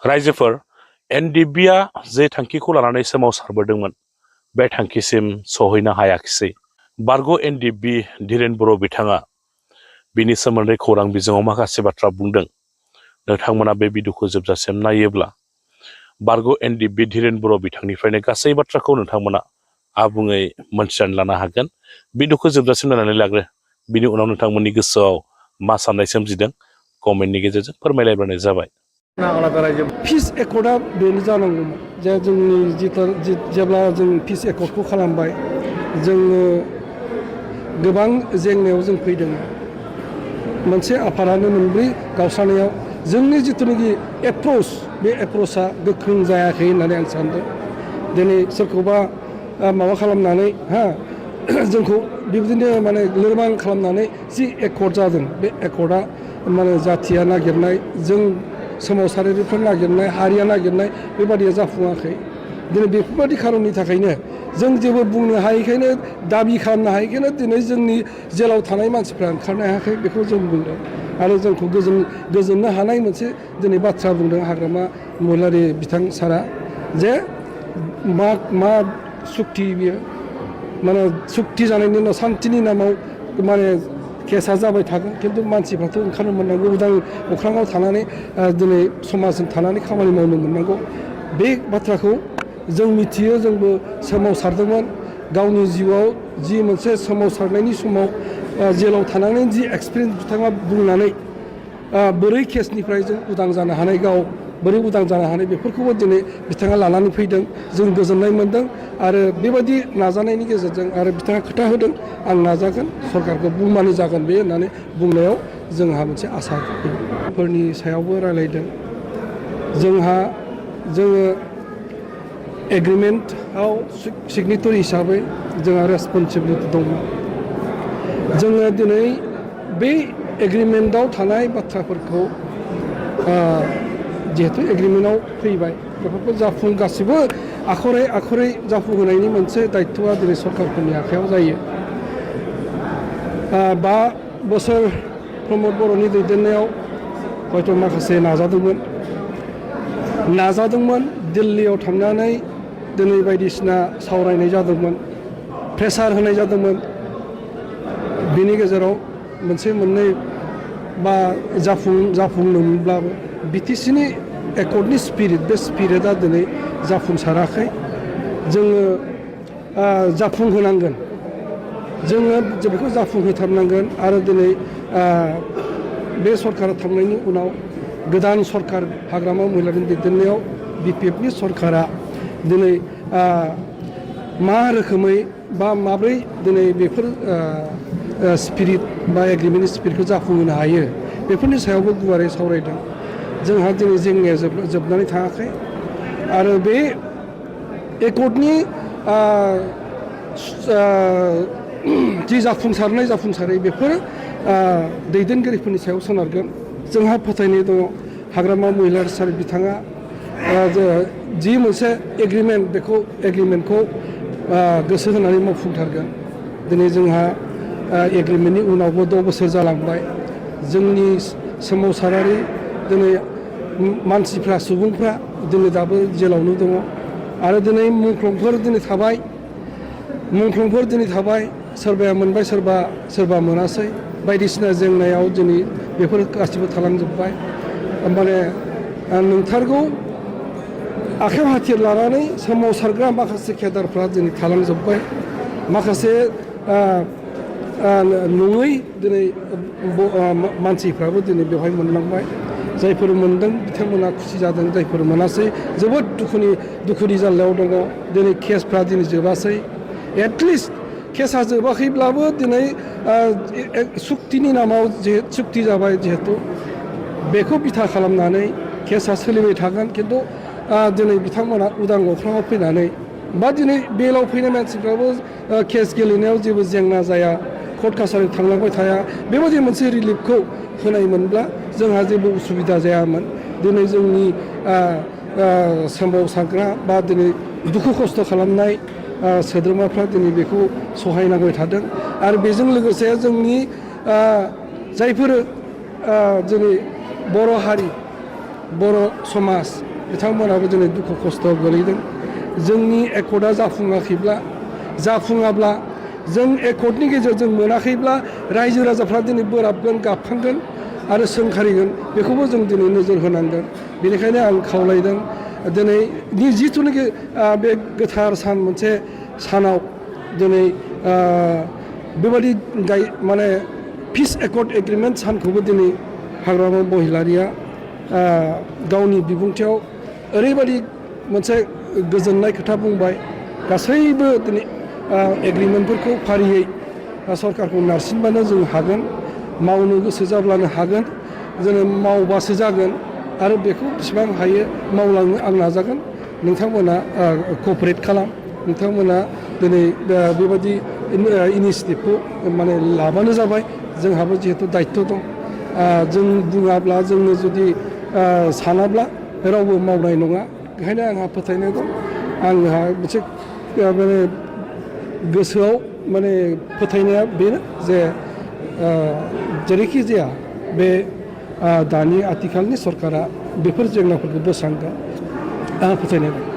रायजोफोर एनडिबिआ जे थांखिखौ लानानै सोमावसारबोदोंमोन बे थांखिसिम सहैनो हायाखिसै। बारग' एनडिबि धीरेन बर' बिथाङा बिनि सोमोन्दै खौरां बिजोङाव माखासे बाथ्रा बुंदों। नोंथांमोना बे भिडिअखौ जोबजासिम नायोब्ला बारग' एनडिबि धीरेन बर' बिथांनिफ्रायनो गासै बाथ्राखौ नोंथांमोना आबुङै मोनथिनानै लानो हागोन। भिडिअखौ जोबजासिम नायनानै लाग्रो, बिनि उनाव नोंथांमोननि गोसोआव मा साननाय सोमजिदों कमेन्टनि गेजेरजों फोरमायलायबानो जाबाय। पिस एकर्डआ बेनो जानांगौमोन जे जोंनि जेब्ला जों पिस एकर्डखौ खालामबाय जोङो गोबां जेंनायाव जों फैदों। मोनसे आफादानो मोनब्रै गावस्रानायाव जोंनि जिथुनाखि एप्रोच बे एप्रोचआ गोख्रों जायाखै होननानै आं सानदों। दिनै सोरखौबा माबा खालामनानै जोंखौ बेबायदिनो माने लोरबां खालामनानै जि एकर्ड जादों बे एकर्डआ माने जाथिया नागिरनाय, जों सोमावसारारिफोर नागिरनाय, हारिया नागिरनाय बेबादिया जाफुङाखै। दिनै बेफोरबायदि खारननि थाखायनो जों जेबो बुंनो हायैखायनो, दाबि खालामनो हायैखायनो दिनै जोंनि जेलाव थानाय मानसिफ्रा ओंखारनो हायाखै बेखौ जों बुंदों। आरो जोंखौ गोजोननो हानाय मोनसे दिनै बाथ्रा बुंदों हाग्रामा महिलारि बिथां सारा जे मा सुक्ति बियो, माने सुक्ति जानायनि उनाव सान्तिनि नामाव माने केसा जाबाय थागोन, खिन्थु मानसिफ्राथ' ओंखारनो मोननांगौ, उदां अख्राङाव थानानै दिनै समाजजों थानानै खामानि मावनो मोननांगौ। बे बाथ्राखौ जों मिथियो, जोंबो सोमावसारदोंमोन। गावनि जिउआव जि मोनसे सोमावसारनायनि समाव जेलाव थानानै जि एक्सपिरियेन्स बिथाङा बुंनानै बोरै केसनिफ्राय जों उदां जानो हानाय, गाव बोरै उदां जानो हानाय बेफोरखौबो दिनै बिथाङा लानानै फैदों। जों गोजोननाय मोनदों आरो बेबायदि नाजानायनि गेजेरजों आरो बिथाङा खोथा होदों आं नाजागोन, सरकारखौ बुंबानो जागोन बे होननानै बुंनायाव जोंहा मोनसे आसा फोरनि सायावबो रायलायदों। जोङो एग्रिमेन्टआव सिगनेटरि हिसाबै जोंहा रेसपन्सिबिलिटि दङ। जोङो दिनै बे एग्रिमेन्टआव थानाय बाथ्राफोरखौ जिहेतु एग्रिमेन्टआव फैबाय बेफोरखौ गासिबो आखरै जाफुंहोनायनि मोनसे दायित्वआ दिनै सरकारफोरनि आखायाव जायो। 5 बोसोर प्रमद बर'नि दैदेननायाव हयथ' माखासे नाजादोंमोन दिल्लीयाव थांनानै दिनै बायदिसिना सावरायनाय जादोंमोन, प्रेसार होनाय जादोंमोन। बिनि गेजेराव मोनसे मोननै बा जाफुंदोंमोनब्लाबो बिटिसिनि एकर्डनि स्पिरिट, बे स्पिरिटआ दिनै जाफुंसाराखै। जोङो जाफुंहोनांगोन, जोङो बेखौ जाफुंहोथारनांगोन। आरो दिनै बे सरकारा थांनायनि उनाव गोदान सरकार हाग्रामा महिलारिनि दैदेननायाव BPFनि सरकारा दिनै मा रोखोमै बा माब्रै दिनै बेफोर स्पिरिट बा एग्रिमेन्टनि स्पिरिटखौ जाफुंहोनो हायो बेफोरनि सायावबो गुवारै सावरायदों। जोंहा दिनै जेंनाया जोबनानै थाङाखै आरो बे एकर्डनि जि जाफुंसारै बेफोर दैदेनगिरिफोरनि सायाव सोनारगोन। जोंहा फोथायनाय दङ हाग्रामा महिलारि सार बिथाङा जि मोनसे एग्रिमेन्ट बेखौ एग्रिमेन्टखौ गोसो होनानै मावफुंथारगोन। दिनै जोंहा एग्रिमेन्टनि उनावबो 6 बोसोर जालांबाय। जोंनि सोमावसारारि दिनै मानसिफ्रा, सुबुंफ्रा दिनै दाबो जेलावनो दङ आरो दिनै मुंख्लंफोर दिनै थाबाय, सोरबाया मोनबाय, सोरबा मोनासै। बायदिसिना जेंनायाव दिनै बेफोर गासिबो थालांजोब्बाय। माने नोंथारगौ आखायाव हाथियार लानानै सोमावसारग्रा माखासे केडारफ्रा दिनै थालांजोब्बाय। माखासे नङै दिनै मानसिफ्राबो दिनै बेवहाय मोनलांबाय। जायफोर मोनदों बिथांमोना खुसि जादों, जायफोर मोनासै जोबोद दुखुनि जाल्लायाव दङ। दिनै केसफ्रा दिनै जोबासै। एटलिस्ट केसा जोबाखैब्लाबो दिनै सुक्तिनि नामाव सुक्ति जाबाय जिहेतु बेखौ बिथा खालामनानै केसा सोलिबाय थागोन। खिन्थु दिनै बिथांमोना उदां अख्राङाव फैनानै बा दिनै बेलाव फैनाय मानसिफ्राबो केस गेलेनायाव जेबो जेंना जाया, कर्ट कासारि थांलांबाय थाया, बेबायदि मोनसे रिलिफखौ होनायमोनब्ला जोंहा जेबो उसुबिदा जायामोन। दिनै जोंनि सोमावसारग्रा बा दिनै दुखु खस्थ' खालामनाय सोद्रोमाफ्रा दिनै बेखौ सहायनांबाय थादों। आरो बेजों लोगोसे जोंनि जायफोर जोंनि बर' हारि, बर' समाज बिथांमोनाबो दिनै दुखु खस्थ'आव गोलैदों जोंनि एकर्डआ जाफुङाब्ला जों एकर्डनि गेजेरजों मोनाखैब्ला रायजो राजाफ्रा दिनै बोराबगोन गाबखांगोन आरो सोंखारिगोन बेखौबो जों दिनै नोजोर होनांगोन बेनिखायनो आं खावलायदों दिनै जिथुनाखि बे गोथार सान मोनसे सानाव दिनै बेबादि माने पिस एकर्ड एग्रिमेन्ट सानखौबो दिनै हाग्रामा महिलारिया गावनि बिबुंथियाव ओरैबायदि मोनसे गोजोननाय खोथा बुंबाय गासैबो दिनै एग्रिमेन्टफोरखौ फारियै सरकारखौ नारसिनबानो जों हागोन मावनो गोसो जाब्लानो हागोन जोङो मावबासो जागोन आरो बेखौ बेसेबां हायो मावलांनो आं नाजागोन नोंथांमोना क'पारेट खालाम नोंथांमोना दिनै बेबायदि इनिसियेटिभखौ माने लाबानो जाबाय जोंहाबो जिहेथु दायित्व दं जों बुङाब्ला जोंनो जुदि सानाब्ला रावबो मावनाय नङा ओंखायनो आंहा फोथायनाय दं आंहा मोनसे माने गोसोआव माने फोथायनाया बेनो जे जेरैखि जाया बे दानि आथिखालनि सरकारा बेफोर जेंनाफोरखौ बोस्रांगोन आंहा फोथायनाय दं